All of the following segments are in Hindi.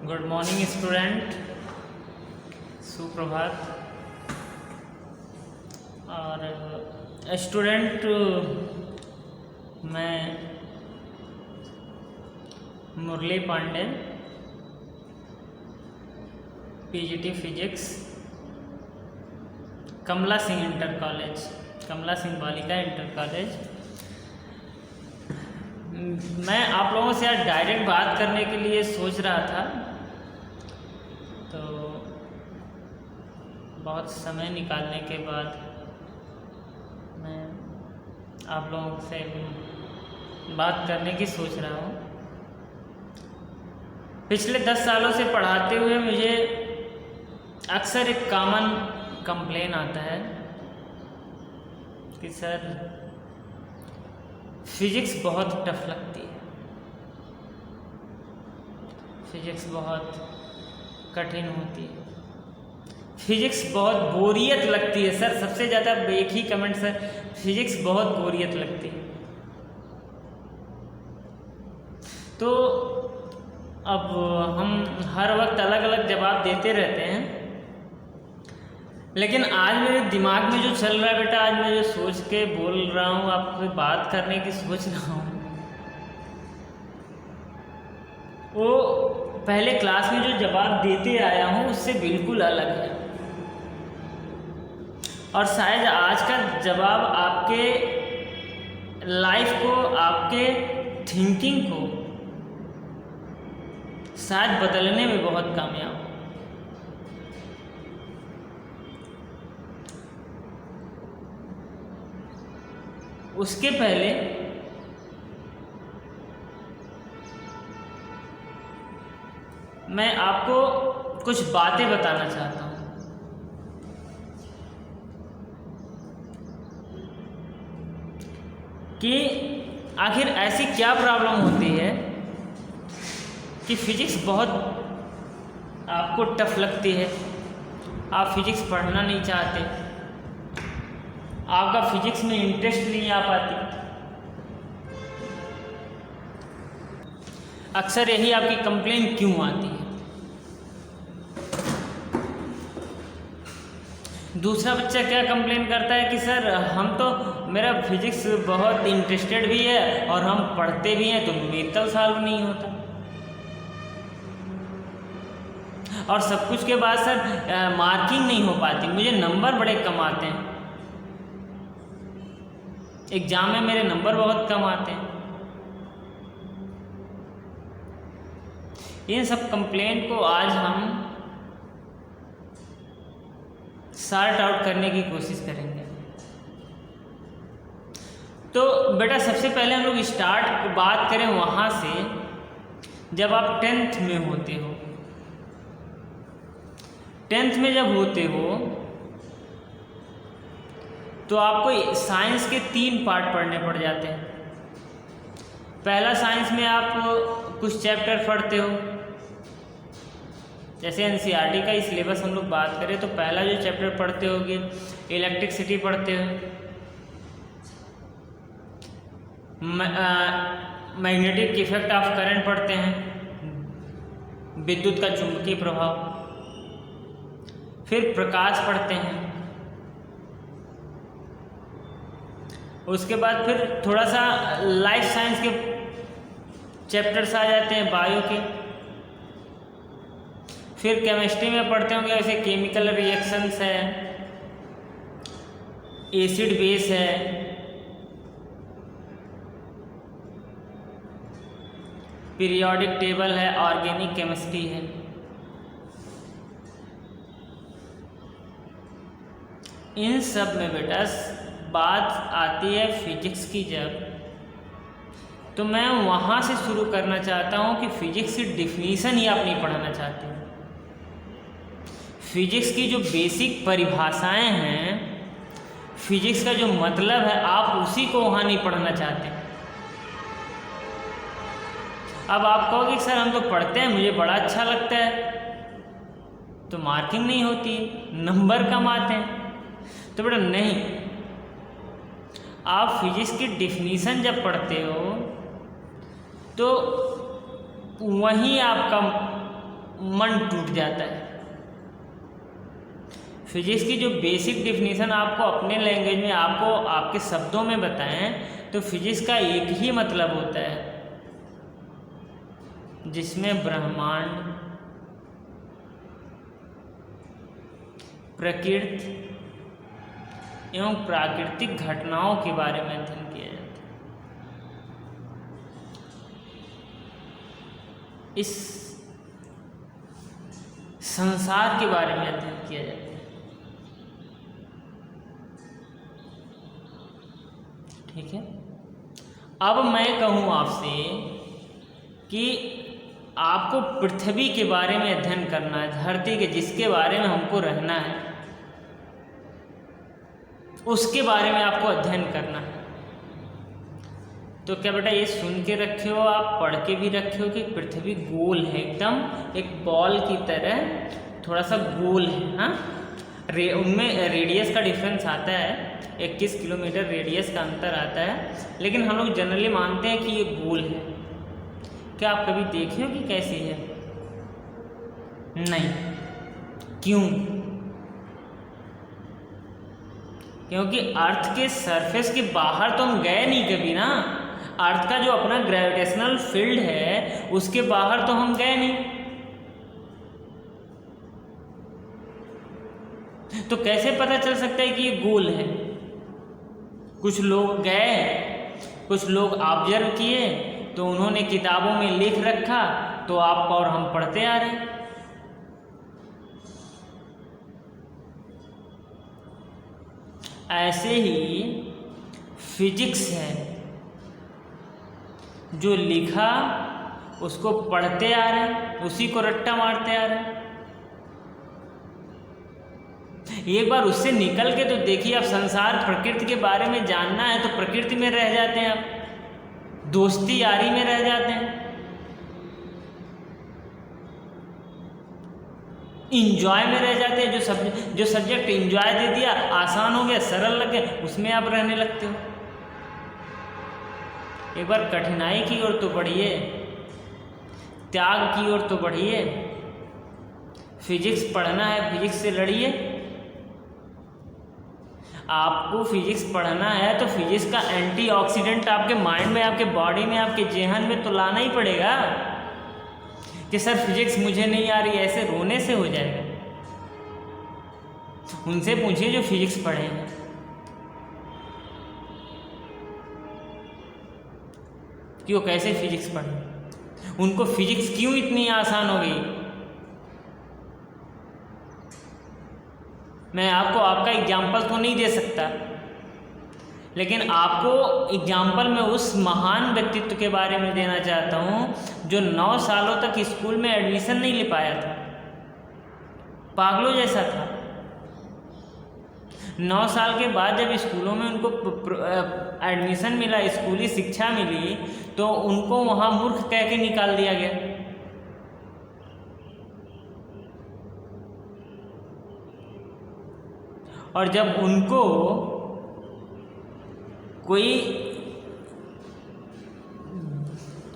गुड मॉर्निंग स्टूडेंट, सुप्रभात। और स्टूडेंट, मैं मुरली पांडे, पीजीटी फिजिक्स, कमला सिंह इंटर कॉलेज, कमला सिंह बालिका इंटर कॉलेज। मैं आप लोगों से आज डायरेक्ट बात करने के लिए सोच रहा था, तो बहुत समय निकालने के बाद मैं आप लोगों से बात करने की सोच रहा हूँ। पिछले 10 सालों से पढ़ाते हुए मुझे अक्सर एक कॉमन कंप्लेन आता है कि सर फिजिक्स बहुत टफ लगती है, फिजिक्स बहुत कठिन होती है, फिजिक्स बहुत बोरियत लगती है। सर सबसे ज़्यादा एक ही कमेंट, सर फिजिक्स बहुत बोरियत लगती है। तो अब हम हर वक्त अलग अलग जवाब देते रहते हैं, लेकिन आज मेरे दिमाग में जो चल रहा है बेटा, आज मैं जो सोच के बोल रहा हूँ, आपसे बात करने की सोच रहा हूँ, वो पहले क्लास में जो जवाब देते आया हूँ उससे बिल्कुल अलग है। और शायद आज का जवाब आपके लाइफ को, आपके थिंकिंग को शायद बदलने में बहुत कामयाब हो। उसके पहले मैं आपको कुछ बातें बताना चाहता हूँ कि आखिर ऐसी क्या प्रॉब्लम होती है कि फिजिक्स बहुत आपको टफ लगती है, आप फिजिक्स पढ़ना नहीं चाहते, आपका फिजिक्स में इंटरेस्ट नहीं आ पाती। अक्सर यही आपकी कंप्लेन क्यों आती है? दूसरा बच्चा क्या कंप्लेन करता है कि सर हम तो, मेरा फिजिक्स बहुत इंटरेस्टेड भी है और हम पढ़ते भी हैं तो न्यूमेरिकल सॉल्व नहीं होता। और सब कुछ के बाद सर मार्किंग नहीं हो पाती, मुझे नंबर बड़े कम आते हैं, एग्जाम में मेरे नंबर बहुत कम आते हैं। इन सब कंप्लेंट को आज हम सॉर्ट आउट करने की कोशिश करेंगे। तो बेटा सबसे पहले हम लोग बात करें वहाँ से जब आप 10th में होते हो। 10th में जब होते हो तो आपको साइंस के 3 पार्ट पढ़ने पड़ जाते हैं। पहला, साइंस में आप कुछ चैप्टर पढ़ते हो, जैसे एनसीईआरटी का ही सिलेबस हम लोग बात करें तो पहला जो चैप्टर पढ़ते होगे इलेक्ट्रिसिटी पढ़ते हो, मैग्नेटिक इफेक्ट ऑफ करंट पढ़ते हैं, विद्युत का चुंबकीय प्रभाव, फिर प्रकाश पढ़ते हैं। उसके बाद फिर थोड़ा सा लाइफ साइंस के चैप्टर्स आ जाते हैं, बायो के। फिर केमिस्ट्री में पढ़ते होंगे जैसे केमिकल रिएक्शंस है, एसिड बेस है, पीरियोडिक टेबल है, ऑर्गेनिक केमिस्ट्री है। इन सब में बेटा बात आती है फिजिक्स की जब, तो मैं वहाँ से शुरू करना चाहता हूँ कि फिजिक्स की डिफिनीशन ही आप नहीं पढ़ाना चाहते। फिजिक्स की जो बेसिक परिभाषाएं हैं, फिजिक्स का जो मतलब है, आप उसी को वहाँ नहीं पढ़ना चाहते। अब आप कहोगे सर हम तो पढ़ते हैं, मुझे बड़ा अच्छा लगता है, तो मार्किंग नहीं होती, नंबर कम आते हैं। तो बेटा नहीं, आप फिजिक्स की डिफिनीशन जब पढ़ते हो तो वहीं आपका मन टूट जाता है। फिजिक्स की जो बेसिक डिफिनीशन आपको अपने लैंग्वेज में आपको आपके शब्दों में बताएं तो फिजिक्स का एक ही मतलब होता है जिसमें ब्रह्मांड, प्रकृति एवं प्राकृतिक घटनाओं के बारे में अध्ययन किया जाता है। इस संसार के बारे में अध्ययन किया जाता है। ठीक है, अब मैं कहूँ आपसे कि आपको पृथ्वी के बारे में अध्ययन करना है, धरती के जिसके बारे में हमको रहना है उसके बारे में आपको अध्ययन करना है। तो क्या बेटा ये सुन के रखे हो, आप पढ़ के भी रखे हो कि पृथ्वी गोल है, एकदम एक बॉल की तरह थोड़ा सा गोल है। हाँ, उनमें रेडियस का डिफरेंस आता है, 21 किलोमीटर रेडियस का अंतर आता है, लेकिन हम लोग जनरली मानते हैं कि ये गोल है। क्या आप कभी देखे हो कि कैसी है? नहीं। क्यों? क्योंकि अर्थ के सरफेस के बाहर तो हम गए नहीं कभी ना। अर्थ का जो अपना ग्रेविटेशनल फील्ड है उसके बाहर तो हम गए नहीं, तो कैसे पता चल सकता है कि ये गोल है? कुछ लोग गए, कुछ लोग ऑब्जर्व किए, तो उन्होंने किताबों में लिख रखा, तो आप और हम पढ़ते आ रहे हैं। ऐसे ही फिजिक्स है, जो लिखा उसको पढ़ते आ रहे हैं, उसी को रट्टा मारते आ रहे हैं। एक बार उससे निकल के तो देखिए, आप संसार प्रकृति के बारे में जानना है तो प्रकृति में रह जाते हैं, आप दोस्ती यारी में रह जाते हैं, इंजॉय में रह जाते हैं। जो सब्जेक्ट इंजॉय दे दिया, आसान हो गया, सरल लगे, उसमें आप रहने लगते हो। एक बार कठिनाई की ओर तो बढ़िए, त्याग की ओर तो बढ़िए। फिजिक्स पढ़ना है, फिजिक्स से लड़िए। आपको फिजिक्स पढ़ना है तो फिजिक्स का एंटीऑक्सीडेंट आपके माइंड में, आपके बॉडी में, आपके जेहन में तो लाना ही पड़ेगा कि सर फिजिक्स मुझे नहीं आ रही, ऐसे रोने से हो जाएगा। उनसे पूछिए जो फिजिक्स पढ़े हैं, कि वो कैसे फिजिक्स पढ़े, उनको फिजिक्स क्यों इतनी आसान हो गई। मैं आपको आपका एग्जाम्पल तो नहीं दे सकता, लेकिन आपको एग्जाम्पल में उस महान व्यक्तित्व के बारे में देना चाहता हूँ जो 9 सालों तक स्कूल में एडमिशन नहीं ले पाया था, पागलों जैसा था। 9 साल के बाद जब स्कूलों में उनको एडमिशन मिला, स्कूली शिक्षा मिली, तो उनको वहाँ मूर्ख कह के निकाल दिया गया। और जब उनको कोई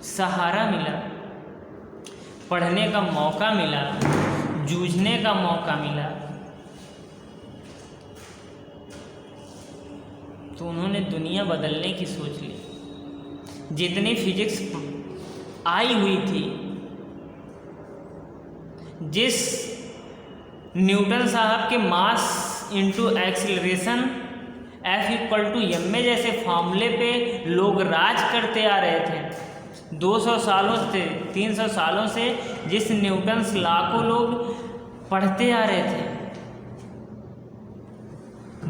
सहारा मिला, पढ़ने का मौका मिला, जूझने का मौका मिला, तो उन्होंने दुनिया बदलने की सोच ली। जितनी फिजिक्स आई हुई थी, जिस न्यूटन साहब के मास इनटू एक्सीलरेशन F=ma जैसे फॉर्मूले पे लोग राज करते आ रहे थे 200 सालों से, 300 सालों से, जिस न्यूटन्स लॉ को लोग पढ़ते आ रहे थे।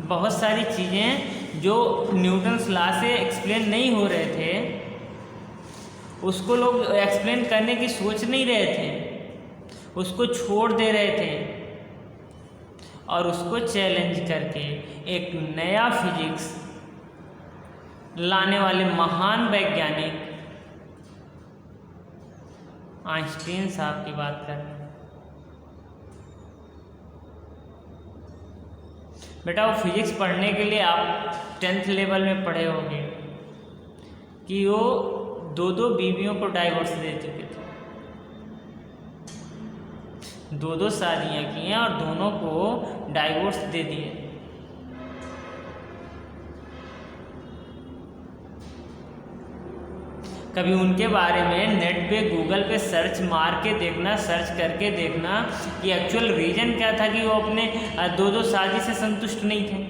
बहुत सारी चीज़ें जो न्यूटन्स लॉ से एक्सप्लेन नहीं हो रहे थे, उसको लोग एक्सप्लेन करने की सोच नहीं रहे थे, उसको छोड़ दे रहे थे, और उसको चैलेंज करके एक नया फिजिक्स लाने वाले महान वैज्ञानिक आइंस्टीन साहब की बात कर रहे हैं। बेटा, वो फिजिक्स पढ़ने के लिए आप 10th लेवल में पढ़े होंगे कि वो 2 बीवियों को डाइवोर्स दे चुके थे। 2 शादियाँ की हैं और दोनों को डाइवोर्स दे दिए। कभी उनके बारे में नेट पे गूगल पे सर्च मार के देखना, सर्च करके देखना कि एक्चुअल रीज़न क्या था कि वो अपने 2 शादी से संतुष्ट नहीं थे।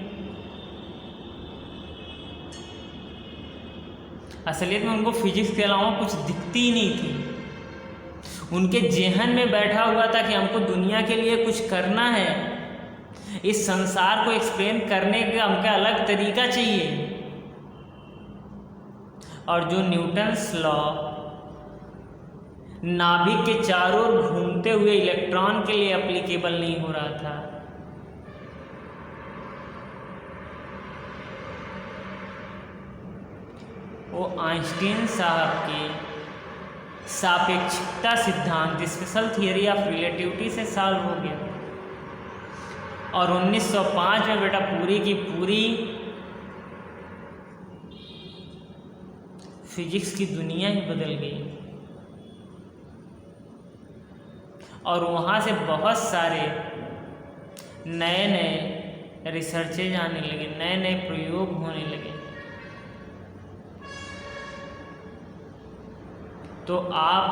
असलियत में उनको फिजिक्स के अलावा कुछ दिखती ही नहीं थी। उनके जेहन में बैठा हुआ था कि हमको दुनिया के लिए कुछ करना है, इस संसार को एक्सप्लेन करने का हमको अलग तरीका चाहिए। और जो न्यूटन्स लॉ नाभिक के चारों ओर घूमते हुए इलेक्ट्रॉन के लिए एप्लीकेबल नहीं हो रहा था, वो आइंस्टीन साहब के सापेक्षिकता सिद्धांत, स्पेशल थियरी ऑफ रिलेटिविटी से सॉल्व हो गया। और 1905 में बेटा पूरी की पूरी फिजिक्स की दुनिया ही बदल गई। और वहाँ से बहुत सारे नए नए रिसर्चेज आने लगे, नए नए प्रयोग होने लगे। तो आप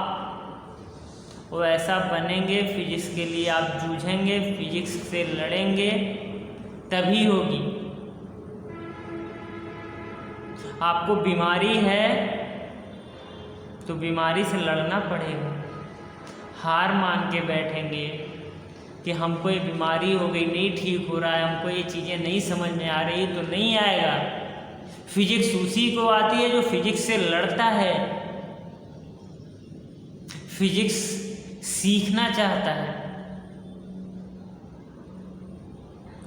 वैसा बनेंगे, फिजिक्स के लिए आप जूझेंगे, फिजिक्स से लड़ेंगे, तभी होगी। आपको बीमारी है तो बीमारी से लड़ना पड़ेगा। हार मान के बैठेंगे कि हमको ये बीमारी हो गई, नहीं ठीक हो रहा है, हमको ये चीज़ें नहीं समझ में आ रही, तो नहीं आएगा। फिजिक्स उसी को आती है जो फिजिक्स से लड़ता है, फिजिक्स सीखना चाहता है,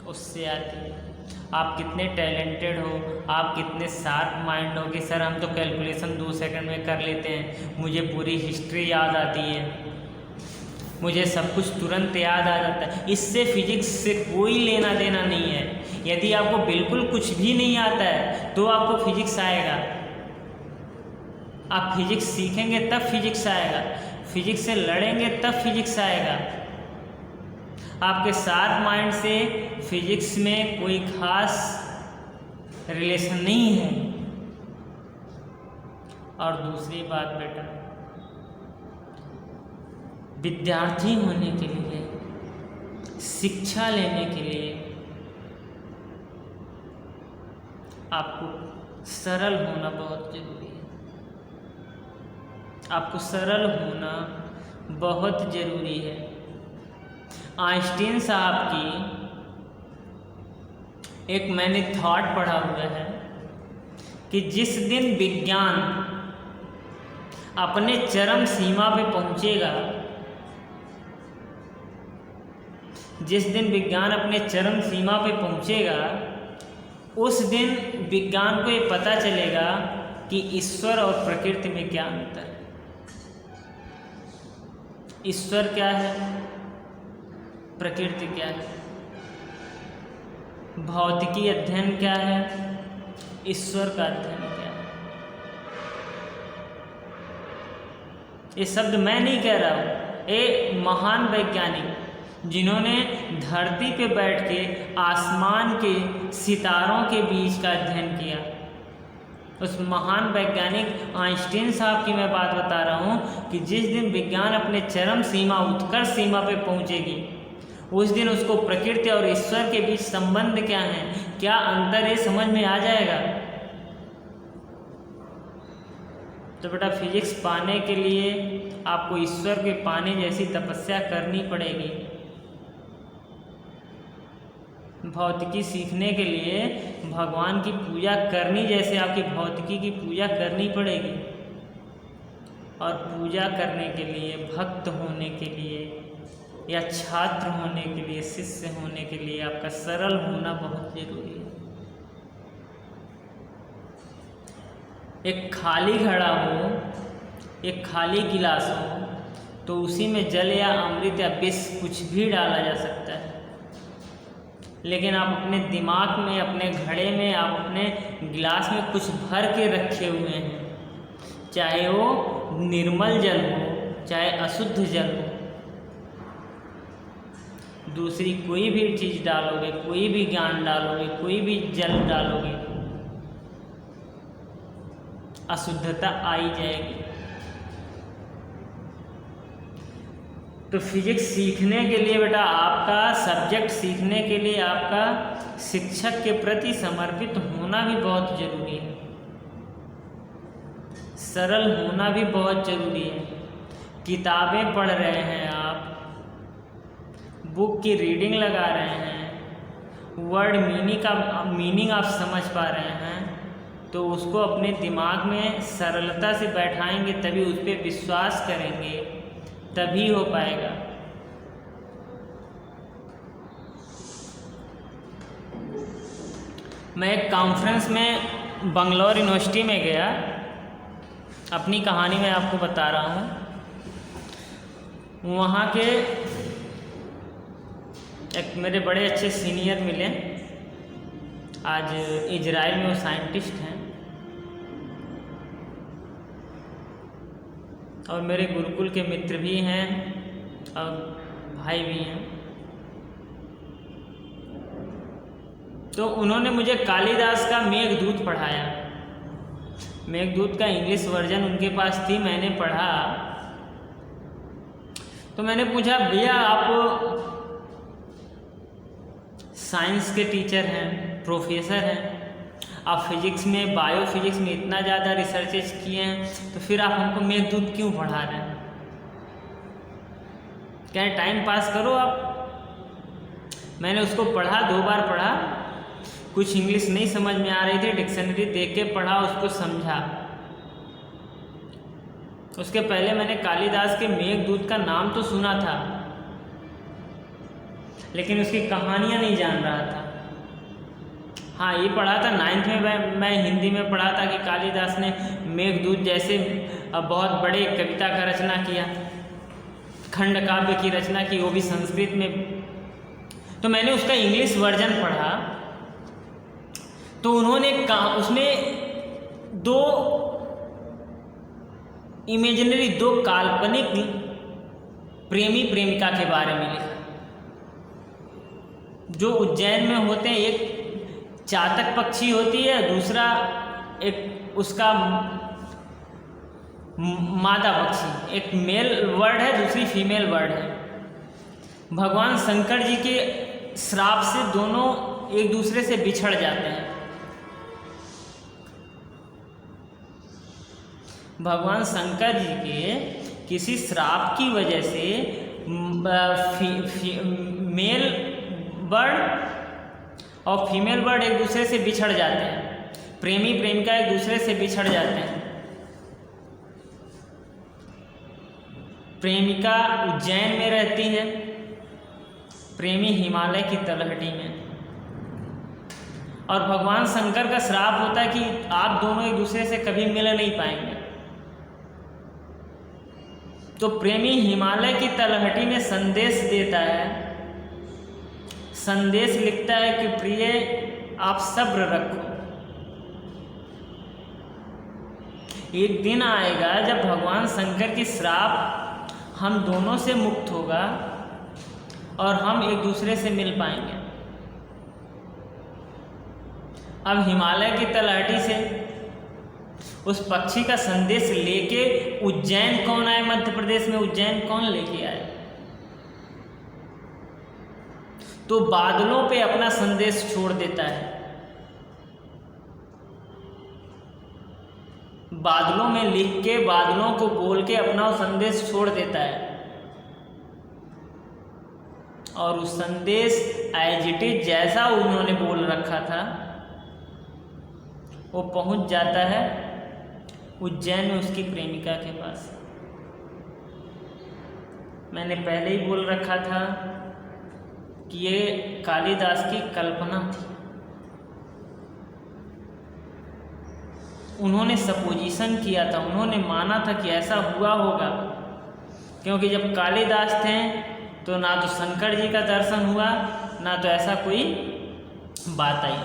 उससे आती है। आप कितने टैलेंटेड हो, आप कितने शार्प माइंड हो कि सर हम तो कैलकुलेशन 2 सेकंड में कर लेते हैं, मुझे पूरी हिस्ट्री याद आती है, मुझे सब कुछ तुरंत याद आ जाता है। इससे फिजिक्स से कोई लेना देना नहीं है। यदि आपको बिल्कुल कुछ भी नहीं आता है तो आपको फिजिक्स आएगा। आप फिजिक्स सीखेंगे तब फिजिक्स आएगा, फिजिक्स से लड़ेंगे तब फिजिक्स आएगा। आपके शार्प माइंड से फिजिक्स में कोई खास रिलेशन नहीं है। और दूसरी बात बेटा, विद्यार्थी होने के लिए, शिक्षा लेने के लिए आपको सरल होना बहुत जरूरी है। आपको सरल होना बहुत जरूरी है। आइंस्टीन साहब की एक मैंने थॉट पढ़ा हुआ है कि जिस दिन विज्ञान अपने चरम सीमा पे पहुंचेगा, जिस दिन विज्ञान अपने चरम सीमा पे पहुंचेगा, उस दिन विज्ञान को ये पता चलेगा कि ईश्वर और प्रकृति में क्या अंतर है। ईश्वर क्या है, प्रकृति क्या है, भौतिकी अध्ययन क्या है, ईश्वर का अध्ययन क्या है। ये शब्द मैं नहीं कह रहा हूँ, ये महान वैज्ञानिक जिन्होंने धरती पे बैठ के आसमान के सितारों के बीच का अध्ययन किया, उस महान वैज्ञानिक आइंस्टीन साहब की मैं बात बता रहा हूँ कि जिस दिन विज्ञान अपने चरम सीमा, उत्कर्ष सीमा पे पहुँचेगी, उस दिन उसको प्रकृति और ईश्वर के बीच संबंध क्या है, क्या अंतर है, समझ में आ जाएगा। तो बेटा फिजिक्स पाने के लिए आपको ईश्वर के पाने जैसी तपस्या करनी पड़ेगी। भौतिकी सीखने के लिए भगवान की पूजा करनी जैसे आपकी भौतिकी की पूजा करनी पड़ेगी। और पूजा करने के लिए, भक्त होने के लिए या छात्र होने के लिए, शिष्य होने के लिए आपका सरल होना बहुत जरूरी है। एक खाली घड़ा हो, एक खाली गिलास हो, तो उसी में जल या अमृत या विष कुछ भी डाला जा सकता है। लेकिन आप अपने दिमाग में, अपने घड़े में, आप अपने गिलास में कुछ भर के रखे हुए हैं, चाहे वो निर्मल जल हो, चाहे अशुद्ध जल हो। दूसरी कोई भी चीज़ डालोगे, कोई भी ज्ञान डालोगे, कोई भी जल डालोगे, अशुद्धता आ ही जाएगी। तो फिजिक्स सीखने के लिए बेटा, आपका सब्जेक्ट सीखने के लिए आपका शिक्षक के प्रति समर्पित होना भी बहुत जरूरी है, सरल होना भी बहुत जरूरी है। किताबें पढ़ रहे हैं आप, बुक की रीडिंग लगा रहे हैं, वर्ड मीनिंग आप समझ पा रहे हैं, तो उसको अपने दिमाग में सरलता से बैठाएंगे, तभी उस पर विश्वास करेंगे, तभी हो पाएगा। मैं एक कॉन्फ्रेंस में बंगलौर यूनिवर्सिटी में गया, अपनी कहानी मैं आपको बता रहा हूँ। वहाँ के एक मेरे बड़े अच्छे सीनियर मिले, आज इजराइल में वो साइंटिस्ट हैं और मेरे गुरुकुल के मित्र भी हैं और भाई भी हैं। तो उन्होंने मुझे कालिदास का मेघदूत पढ़ाया। मेघदूत का इंग्लिश वर्जन उनके पास थी, मैंने पढ़ा। तो मैंने पूछा, भैया आप साइंस के टीचर हैं, प्रोफेसर हैं, आप फिजिक्स में, बायोफिजिक्स में इतना ज़्यादा रिसर्चेस किए हैं, तो फिर आप हमको मेघदूत क्यों पढ़ा रहे हैं? क्या टाइम पास करो आप। मैंने उसको पढ़ा, 2 बार पढ़ा, कुछ इंग्लिश नहीं समझ में आ रही थी, डिक्शनरी देख के पढ़ा, उसको समझा। उसके पहले मैंने कालिदास के मेघदूत का नाम तो सुना था, लेकिन उसकी कहानियाँ नहीं जान रहा था। हाँ, ये पढ़ा था 9th में, मैं हिंदी में पढ़ा था कि कालिदास ने मेघदूत जैसे बहुत बड़े कविता का रचना किया, खंड काव्य की रचना की, वो भी संस्कृत में। तो मैंने उसका इंग्लिश वर्जन पढ़ा, तो उन्होंने उसमें 2 इमेजिनरी, 2 काल्पनिक प्रेमी प्रेमिका के बारे में लिखा, जो उज्जैन में होते हैं। एक चातक पक्षी होती है, दूसरा एक उसका मादा पक्षी, एक मेल बर्ड है, दूसरी फीमेल बर्ड है। भगवान शंकर जी के श्राप से दोनों एक दूसरे से बिछड़ जाते हैं। भगवान शंकर जी के किसी श्राप की वजह से मेल बर्ड और फीमेल बर्ड एक दूसरे से बिछड़ जाते हैं, प्रेमी प्रेमिका एक दूसरे से बिछड़ जाते हैं। प्रेमिका उज्जैन में रहती है, प्रेमी हिमालय की तलहटी में। और भगवान शंकर का श्राप होता है कि आप दोनों एक दूसरे से कभी मिल नहीं पाएंगे। तो प्रेमी हिमालय की तलहटी में संदेश देता है, संदेश लिखता है कि प्रिय आप सब्र रखो, एक दिन आएगा जब भगवान शंकर की श्राप हम दोनों से मुक्त होगा और हम एक दूसरे से मिल पाएंगे। अब हिमालय की तलहटी से उस पक्षी का संदेश लेके उज्जैन कौन आए? मध्य प्रदेश में उज्जैन कौन लेके आए? तो बादलों पे अपना संदेश छोड़ देता है। बादलों में लिख के, बादलों को बोल के अपना संदेश छोड़ देता है, और उस संदेश एज इट इज जैसा उन्होंने बोल रखा था वो पहुंच जाता है उज्जैन में उसकी प्रेमिका के पास। मैंने पहले ही बोल रखा था कि ये कालिदास की कल्पना थी। उन्होंने सपोजिशन किया था, उन्होंने माना था कि ऐसा हुआ होगा, क्योंकि जब कालिदास थे तो ना तो शंकर जी का दर्शन हुआ, ना तो ऐसा कोई बात आई।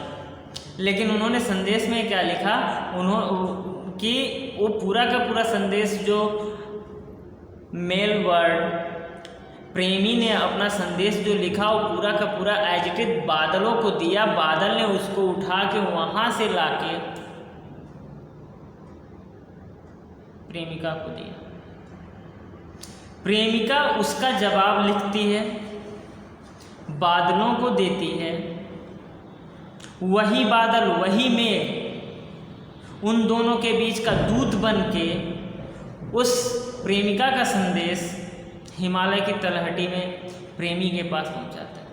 लेकिन उन्होंने संदेश में क्या लिखा, कि वो पूरा का पूरा संदेश जो मेल बर्ड प्रेमी ने अपना संदेश जो लिखा वो पूरा का पूरा एज इट इज बादलों को दिया, बादल ने उसको उठा के वहां से लाके प्रेमिका को दिया। प्रेमिका उसका जवाब लिखती है, बादलों को देती है, वही बादल वही मेघ उन दोनों के बीच का दूत बन के उस प्रेमिका का संदेश हिमालय की तलहटी में प्रेमी के पास पहुंचाता है।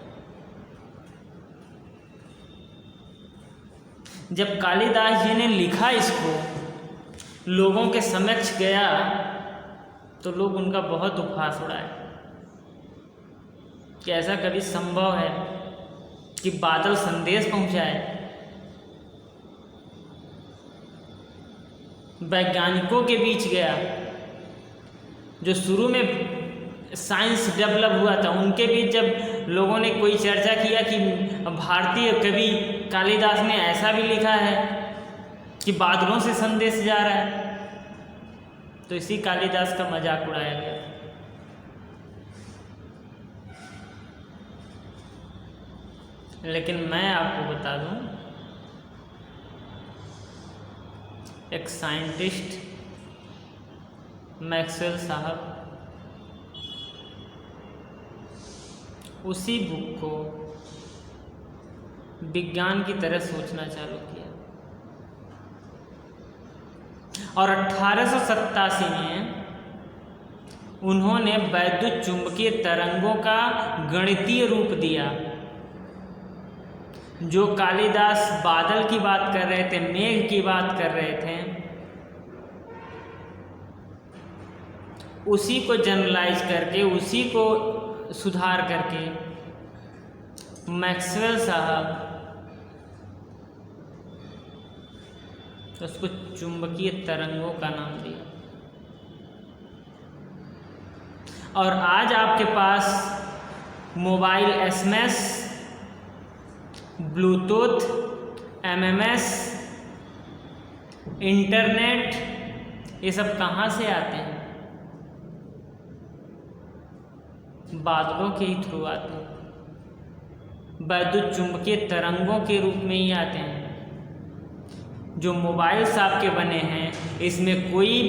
जब कालिदास जी ने लिखा इसको, लोगों के समक्ष गया तो लोग उनका बहुत उपहास उड़ाए कि ऐसा कभी संभव है कि बादल संदेश पहुंचाए। वैज्ञानिकों के बीच गया, जो शुरू में साइंस डेवलप हुआ था उनके बीच जब लोगों ने कोई चर्चा किया कि भारतीय कवि कालिदास ने ऐसा भी लिखा है कि बादलों से संदेश जा रहा है, तो इसी कालिदास का मजाक उड़ाया गया। लेकिन मैं आपको बता दूं, एक साइंटिस्ट मैक्सवेल साहब उसी बुक को विज्ञान की तरह सोचना चालू किया और 1887 में उन्होंने वैद्युत चुंबकीय तरंगों का गणितीय रूप दिया। जो कालिदास बादल की बात कर रहे थे, मेघ की बात कर रहे थे, उसी को जनरलाइज करके, उसी को सुधार करके मैक्सवेल साहब उसको चुंबकीय तरंगों का नाम दिया। और आज आपके पास mobile SMS, Bluetooth, MMS, internet, ये सब कहाँ से आते हैं? बादलों के ही थ्रू आते हैं, वैद्युत चुंबकीय तरंगों के रूप में ही आते हैं। जो मोबाइल्स आपके बने हैं, इसमें कोई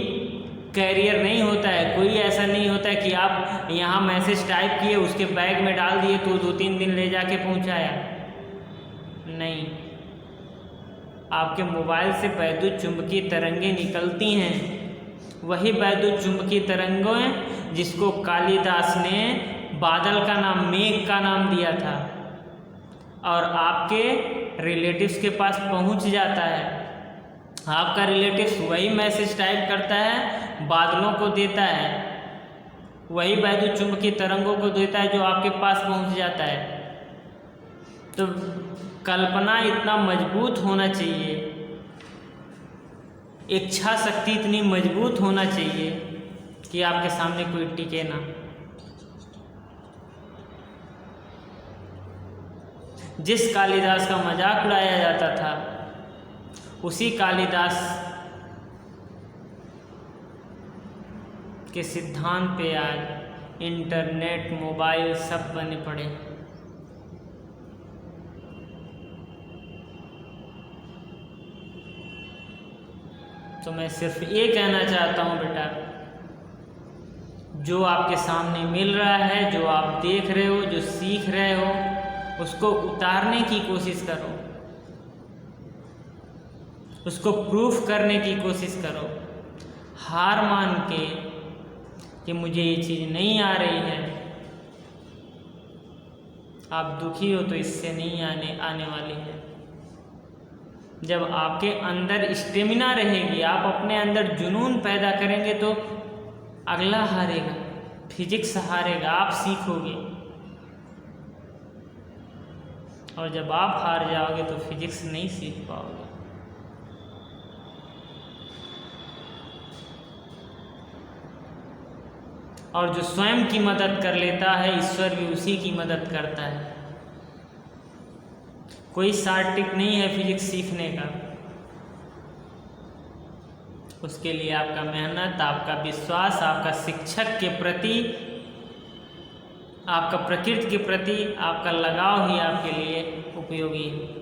कैरियर नहीं होता है, कोई ऐसा नहीं होता है कि आप यहाँ मैसेज टाइप किए, उसके बैग में डाल दिए तो 2-3 दिन ले जाके पहुँचाया। नहीं, आपके मोबाइल से वैद्युत चुंबकीय तरंगें निकलती हैं। वही वैद्युत चुंबकीय तरंगें जिसको कालिदास ने बादल का नाम, मेघ का नाम दिया था, और आपके रिलेटिव्स के पास पहुंच जाता है। आपका रिलेटिव्स वही मैसेज टाइप करता है, बादलों को देता है, वही वैद्युत चुंबकीय तरंगों को देता है जो आपके पास पहुंच जाता है। तो कल्पना इतना मजबूत होना चाहिए, इच्छा शक्ति इतनी मजबूत होना चाहिए कि आपके सामने कोई टिके ना। जिस कालिदास का मजाक उड़ाया जाता था, उसी कालिदास के सिद्धांत पे आज इंटरनेट, मोबाइल सब बने पड़े। तो मैं सिर्फ ये कहना चाहता हूँ बेटा, जो आपके सामने मिल रहा है, जो आप देख रहे हो, जो सीख रहे हो, उसको उतारने की कोशिश करो, उसको प्रूफ करने की कोशिश करो। हार मान के कि मुझे ये चीज़ नहीं आ रही है, आप दुखी हो तो इससे नहीं आने वाली है। जब आपके अंदर स्टेमिना रहेगी, आप अपने अंदर जुनून पैदा करेंगे तो अगला हारेगा, फिजिक्स हारेगा, आप सीखोगे। और जब आप हार जाओगे तो फिजिक्स नहीं सीख पाओगे। और जो स्वयं की मदद कर लेता है, ईश्वर भी उसी की मदद करता है। कोई शॉर्ट ट्रिक नहीं है फिजिक्स सीखने का। उसके लिए आपका मेहनत, आपका विश्वास, आपका शिक्षक के प्रति आपका प्रकृति के प्रति आपका लगाव ही आपके लिए उपयोगी है।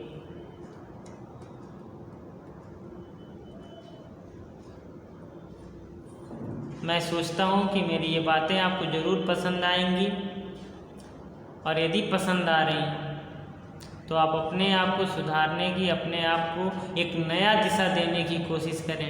मैं सोचता हूँ कि मेरी ये बातें आपको ज़रूर पसंद आएंगी, और यदि पसंद आ रही तो आप अपने आप को सुधारने की, अपने आप को एक नया दिशा देने की कोशिश करें।